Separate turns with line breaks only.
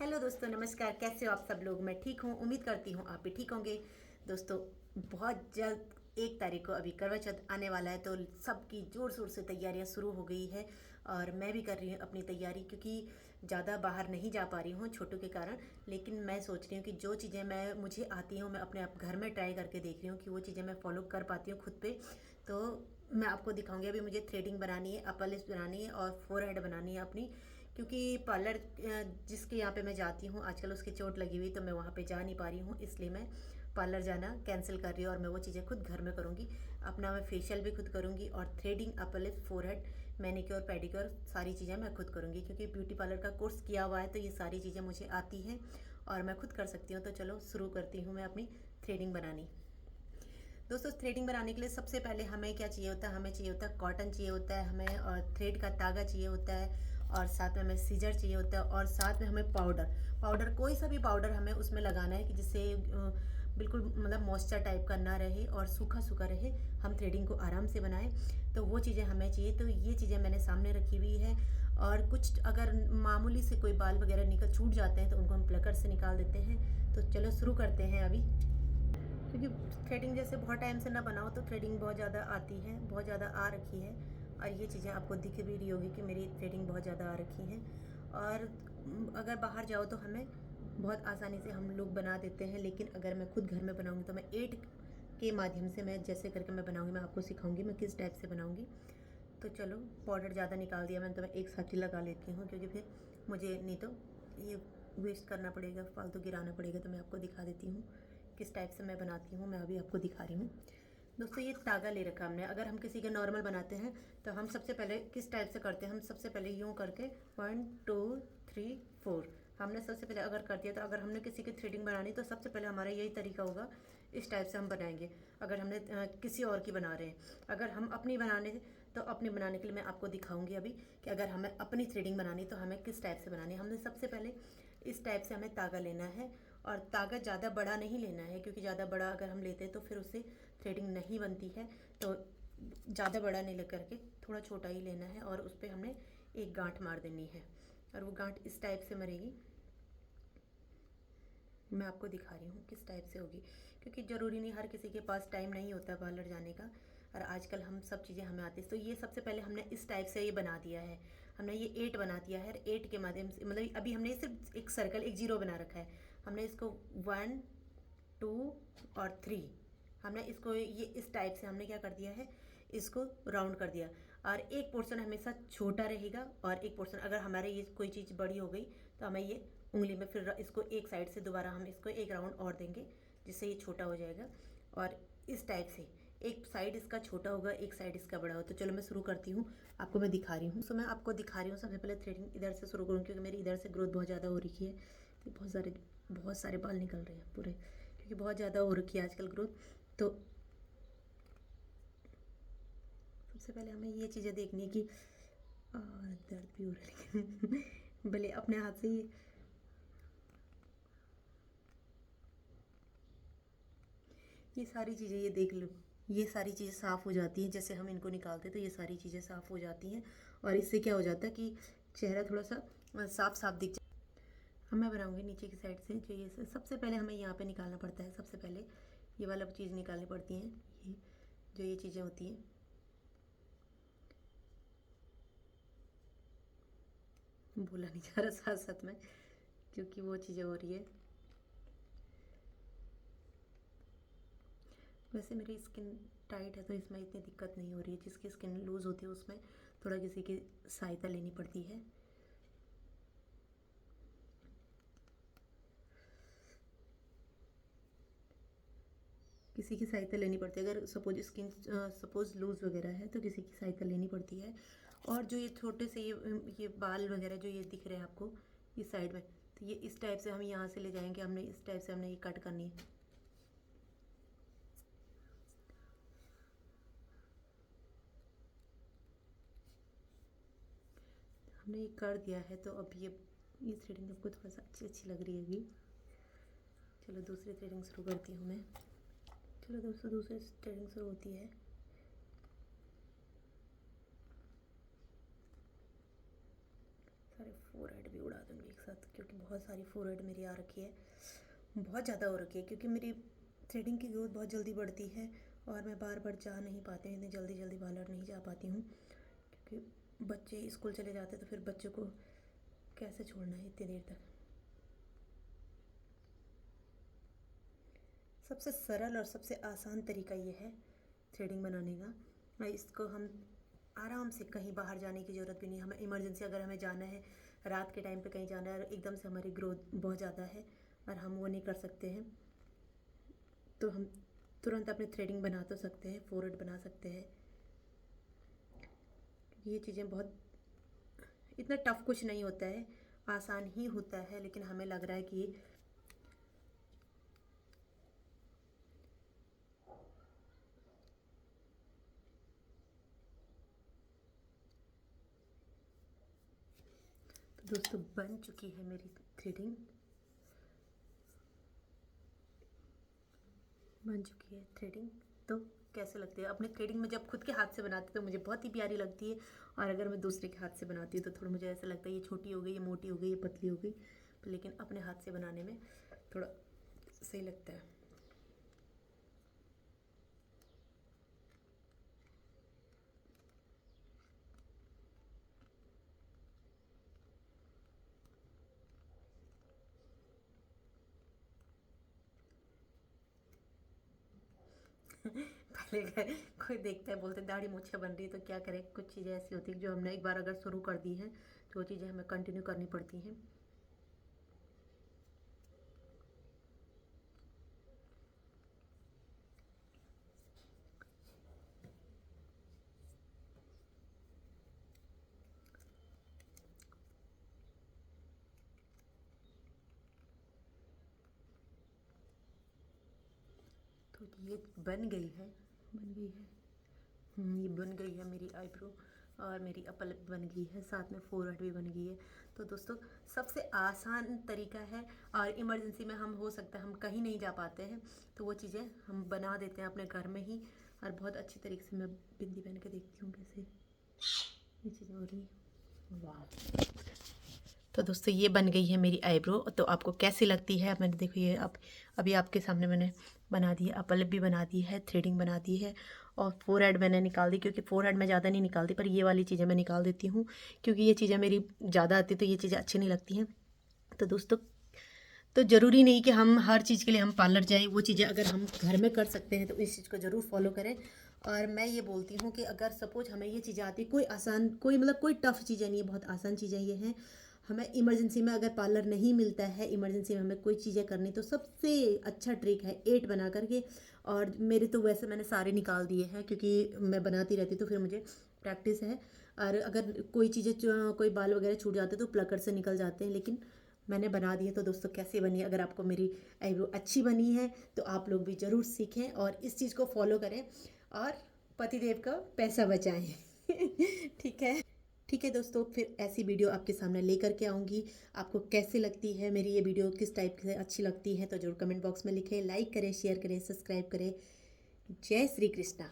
Hello दोस्तों, नमस्कार। कैसे हो आप सब लोग? मैं ठीक हूँ, उम्मीद करती हूँ आप भी ठीक होंगे। दोस्तों, बहुत जल्द 1 तारीख को अभी करवा चौथ आने वाला है, तो सबकी ज़ोर शोर से तैयारियां शुरू हो गई है। और मैं भी कर रही हूँ अपनी तैयारी, क्योंकि ज़्यादा बाहर नहीं जा पा रही हूँ छोटू के कारण। लेकिन मैं सोच रही हूँ कि जो चीज़ें मुझे आती हैं मैं अपने आप घर में ट्राई करके देख रही हूँ कि वो चीज़ें मैं फॉलो कर पाती हूँ खुद पे। तो मैं आपको दिखाऊंगी। अभी मुझे थ्रेडिंग बनानी है, अपर लिप्स बनानी है और फोरहेड बनानी है अपनी, क्योंकि पार्लर जिसके यहाँ पे मैं जाती हूँ आजकल उसकी चोट लगी हुई, तो मैं वहाँ पे जा नहीं पा रही हूँ, इसलिए मैं पार्लर जाना कैंसिल कर रही हूँ और मैं वो चीज़ें खुद घर में करूँगी। अपना मैं फेशियल भी खुद करूँगी और threading, upper lips, forehead, manicure, pedicure सारी चीज़ें मैं खुद करूँगी, क्योंकि ब्यूटी पार्लर का कोर्स किया हुआ है तो ये सारी चीज़ें मुझे आती हैं और मैं खुद कर सकती हूँ। तो चलो शुरू करती हूँ मैं अपनी थ्रेडिंग बनानी। दोस्तों, थ्रेडिंग बनाने के लिए सबसे पहले हमें क्या चाहिए होता है? हमें चाहिए होता है कॉटन चाहिए होता है हमें, और थ्रेड का धागा चाहिए होता है, और साथ में हमें सीजर चाहिए होता है, और साथ में हमें पाउडर कोई सा भी पाउडर हमें उसमें लगाना है कि जिससे बिल्कुल मतलब मॉइस्चर टाइप का ना रहे और सूखा सूखा रहे, हम थ्रेडिंग को आराम से बनाएं। तो वो चीज़ें हमें चाहिए। तो ये चीज़ें मैंने सामने रखी हुई है। और कुछ अगर मामूली से कोई बाल वगैरह निकल छूट जाते हैं तो उनको हम प्लकर से निकाल देते हैं। तो चलो शुरू करते हैं अभी। क्योंकि थ्रेडिंग जैसे बहुत टाइम से ना बनाओ तो थ्रेडिंग बहुत ज़्यादा आती है, बहुत ज़्यादा आ रखी है। और ये चीज़ें आपको दिख भी रही होगी कि मेरी थ्रेडिंग बहुत ज़्यादा आ रखी है। और अगर बाहर जाओ तो हमें बहुत आसानी से हम लोग बना देते हैं, लेकिन अगर मैं खुद घर में बनाऊँगी तो मैं 8 के माध्यम से मैं जैसे करके मैं बनाऊँगी, मैं आपको सिखाऊँगी मैं किस टाइप से बनाऊँगी। तो चलो, पाउडर ज़्यादा निकाल दिया मैंने, तो मैं एक साथ ही लगा लेती हूँ, क्योंकि फिर मुझे नहीं तो ये वेस्ट करना पड़ेगा, फालतू गिराना पड़ेगा। तो मैं आपको दिखा देती हूँ किस टाइप से मैं बनाती हूँ। मैं अभी आपको दिखा रही हूँ। दोस्तों, ये धागा ले रखा हमने। अगर हम किसी के नॉर्मल बनाते हैं तो हम सबसे पहले किस टाइप से करते हैं? हम सबसे पहले यूँ करके 1 2 3 4 हमने सबसे पहले अगर कर दिया। तो अगर हमने किसी की थ्रेडिंग बनानी तो सबसे पहले हमारा यही तरीका होगा, इस टाइप से हम बनाएंगे। अगर हमने किसी और की बना रहे हैं, अगर हम अपनी बनाने तो अपनी बनाने के लिए मैं आपको दिखाऊंगी अभी कि अगर हमें अपनी थ्रेडिंग बनानी तो हमें किस टाइप से बनानी है। हमने सबसे पहले इस टाइप से हमें धागा लेना है, और धागा ज़्यादा बड़ा नहीं लेना है, क्योंकि ज़्यादा बड़ा अगर हम लेते हैं तो फिर उससे थ्रेडिंग नहीं बनती है। तो ज़्यादा बड़ा नहीं लेकर के थोड़ा छोटा ही लेना है, और उस पर हमने एक गांठ मार देनी है, और वो गांठ इस टाइप से मरेगी। मैं आपको दिखा रही हूँ किस टाइप से होगी, क्योंकि ज़रूरी नहीं, हर किसी के पास टाइम नहीं होता पार्लर जाने का, और आजकल हम सब चीज़ें हमें आती हैं। तो ये सबसे पहले हमने इस टाइप से ये बना दिया है। हमने ये 8 बना दिया है, 8 के माध्यम से मतलब अभी हमने सिर्फ एक सर्कल, एक जीरो बना रखा है। हमने इसको 1 2 और 3, हमने इसको ये इस टाइप से हमने क्या कर दिया है, इसको राउंड कर दिया। और एक पोर्शन हमेशा छोटा रहेगा, और एक पोर्शन अगर हमारे ये कोई चीज़ बड़ी हो गई तो हमें ये उंगली में फिर इसको एक साइड से दोबारा हम इसको एक राउंड और देंगे, जिससे ये छोटा हो जाएगा। और इस टाइप से एक साइड इसका छोटा होगा, एक साइड इसका बड़ा होगा। तो चलो मैं शुरू करती हूँ, आपको मैं दिखा रही हूँ। मैं आपको दिखा रही हूँ। सबसे पहले थ्रेडिंग इधर से शुरू करूँ, क्योंकि मेरी इधर से ग्रोथ बहुत ज़्यादा हो रही है। तो बहुत सारे बाल निकल रहे हैं पूरे, क्योंकि बहुत ज़्यादा हो रखी है आजकल ग्रोथ। तो सबसे पहले हमें ये चीज़ें देखनी है कि दर्द भी हो रहा है भले अपने हाथ से ये सारी चीज़ें, ये देख लो, ये सारी चीज़ें साफ़ हो जाती हैं जैसे हम इनको निकालते हैं, तो ये सारी चीज़ें साफ़ हो जाती हैं। और इससे क्या हो जाता है कि चेहरा थोड़ा सा साफ साफ दिख जाए। अब मैं बनाऊंगी नीचे की साइड से। जो ये सबसे पहले हमें यहाँ पे निकालना पड़ता है, सबसे पहले ये वाला चीज़ निकालनी पड़ती है। ये जो ये चीज़ें होती हैं, बोला नहीं जा रहा साथ साथ में, क्योंकि वो चीज़ें हो रही है। वैसे मेरी स्किन टाइट है तो इसमें इतनी दिक्कत नहीं हो रही है। जिसकी स्किन लूज़ होती है उसमें थोड़ा किसी की सहायता लेनी पड़ती है। किसी की सहायता लेनी पड़ती है। अगर सपोज स्किन सपोज लूज़ वगैरह है तो किसी की सहायता लेनी पड़ती है। और जो ये छोटे से ये बाल वगैरह जो ये दिख रहे हैं आपको इस साइड में, तो ये इस टाइप से हम यहाँ से ले जाएंगे। हमने इस टाइप से हमने ये कट करनी है। हमने ये कर दिया है। तो अब ये थ्रेडिंग आपको थोड़ा सा अच्छी अच्छी लग रही होगी। चलो दूसरी थ्रेडिंग शुरू करती हूँ मैं। चलो दोस्तों, दूसरी थ्रेडिंग शुरू होती है। सारे फोरहेड भी उड़ा दूंगी एक साथ, क्यों क्योंकि बहुत सारी फोरहेड मेरी आ रखी है, बहुत ज़्यादा हो रखी है, क्योंकि मेरी थ्रेडिंग की ग्रोथ बहुत जल्दी बढ़ती है और मैं बार बार जा नहीं पाती हूँ, इतनी जल्दी जल्दी पार्लर नहीं जा पाती हूँ, क्योंकि बच्चे स्कूल चले जाते तो फिर बच्चों को कैसे छोड़ना है इतनी देर तक। सबसे सरल और सबसे आसान तरीका ये है थ्रेडिंग बनाने का। इसको हम आराम से, कहीं बाहर जाने की ज़रूरत भी नहीं, हमें इमरजेंसी अगर हमें जाना है, रात के टाइम पे कहीं जाना है और एकदम से हमारी ग्रोथ बहुत ज़्यादा है और हम वो नहीं कर सकते हैं, तो हम तुरंत अपनी थ्रेडिंग बना तो सकते हैं, फोरहेड बना सकते हैं। ये चीज़ें बहुत, इतना टफ कुछ नहीं होता है, आसान ही होता है, लेकिन हमें लग रहा है कि ये तो दोस्तों बन चुकी है मेरी थ्रेडिंग, बन चुकी है थ्रेडिंग। तो कैसे लगती है अपनी थ्रेडिंग में, जब खुद के हाथ से बनाती तो मुझे बहुत ही प्यारी लगती है, और अगर मैं दूसरे के हाथ से बनाती हूँ तो थोड़ा मुझे ऐसा लगता है ये छोटी हो गई, ये मोटी हो गई, ये पतली हो गई, लेकिन अपने हाथ से बनाने में थोड़ा सही लगता है। पहले कोई देखता है, बोलते दाढ़ी मूछें बन रही है, तो क्या करें, कुछ चीज़ें ऐसी होती है जो हमने एक बार अगर शुरू कर दी है तो वो चीज़ें हमें कंटिन्यू करनी पड़ती हैं। तो ये बन गई है, बन गई है, ये बन गई है मेरी आईब्रो, और मेरी अपर लिप बन गई है, साथ में फोरहेड भी बन गई है। तो दोस्तों सबसे आसान तरीका है, और इमरजेंसी में हम, हो सकता है हम कहीं नहीं जा पाते हैं, तो वो चीज़ें हम बना देते हैं अपने घर में ही। और बहुत अच्छी तरीके से, मैं बिंदी पहन के देखती हूँ कैसे ये चीज़ें हो रही है। वाह, तो दोस्तों ये बन गई है मेरी आईब्रो। तो आपको कैसी लगती है, मैंने देखो ये अब अभी आपके सामने मैंने बना दी है, अपर लिप भी बना दी है, थ्रेडिंग बना दी है, और फोरहेड मैंने निकाल दी, क्योंकि फोरहेड में ज़्यादा नहीं निकालती, पर ये वाली चीज़ें मैं निकाल देती हूँ, क्योंकि ये चीज़ें मेरी ज़्यादा आती तो ये चीज़ें अच्छी नहीं लगती हैं। तो दोस्तों, तो ज़रूरी नहीं कि हम हर चीज़ के लिए हम पार्लर जाएँ, वो चीज़ें अगर हम घर में कर सकते हैं तो इस चीज़ को ज़रूर फॉलो करें। और मैं ये बोलती हूँ कि अगर सपोज हमें ये चीज़ें आती, कोई आसान, कोई मतलब कोई टफ़ चीज़ें नहीं है, बहुत आसान चीज़ें ये हैं। हमें इमरजेंसी में अगर पार्लर नहीं मिलता है, इमरजेंसी में हमें कोई चीज़ें करनी, तो सबसे अच्छा ट्रिक है 8 बना करके। और मेरे तो वैसे मैंने सारे निकाल दिए हैं, क्योंकि मैं बनाती रहती तो फिर मुझे प्रैक्टिस है। और अगर कोई चीज़ें, कोई बाल वगैरह छूट जाते तो प्लकर से निकल जाते हैं, लेकिन मैंने बना दी है। तो दोस्तों कैसी बनी है, अगर आपको मेरी आईब्रो अच्छी बनी है तो आप लोग भी ज़रूर सीखें और इस चीज़ को फॉलो करें, और पतिदेव का पैसा बचाएं। ठीक है, ठीक है दोस्तों, फिर ऐसी वीडियो आपके सामने लेकर के आऊँगी। आपको कैसी लगती है मेरी ये वीडियो, किस टाइप से अच्छी लगती है, तो जरूर कमेंट बॉक्स में लिखें, लाइक करें, शेयर करें, सब्सक्राइब करें। जय श्री कृष्णा।